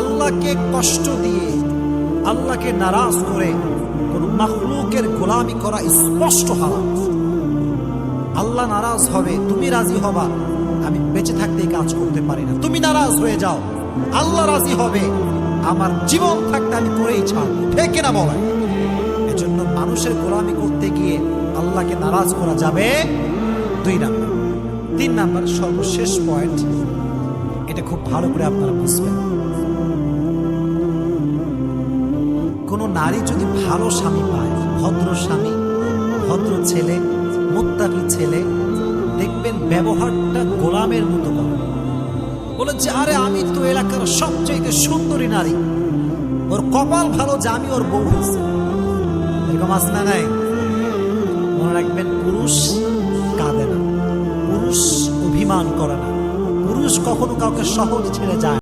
আল্লাহকে কষ্ট দিয়ে, আল্লাহকে নারাজ করে কোন মাখলুকের গোলামি করা স্পষ্ট হারাম। আল্লাহ নারাজ হবে, তুমি রাজি হবা, আমি বেঁচে থাকতে কাজ করতে পারি না। তুমি নারাজ হয়ে যাও, আল্লাহ রাজি হবে, আমার জীবন থাকতে আমি করেই ছাড়ব। ঠিক না বলেন? এজন্য মানুষের গোলামি করতে গিয়ে আল্লাহকে নারাজ করা যাবে 2 নাম্বার। 3 নাম্বার সর্বশেষ পয়েন্ট, এটা খুব ভালো করে আপনারা বুঝবেন। কোন নারী যদি ভালো স্বামী পায়, ভদ্র স্বামী, ভদ্র ছেলে, মুত্তাকি ছেলে, দেখবেন ব্যবহারটা গোলামের মতো করে। বলে যে আরে আমি তো এলাকার সবচেয়ে সুন্দরী নারী, ওর কপাল ভালো যে আমি ওর বউ হয়েছে। এরকম আছে না নাই? মনে রাখবেন, পুরুষ কাঁদে না, পুরুষ অভিমান করে না, পুরুষ কখনো কাউকে সহজে ছেড়ে যায়।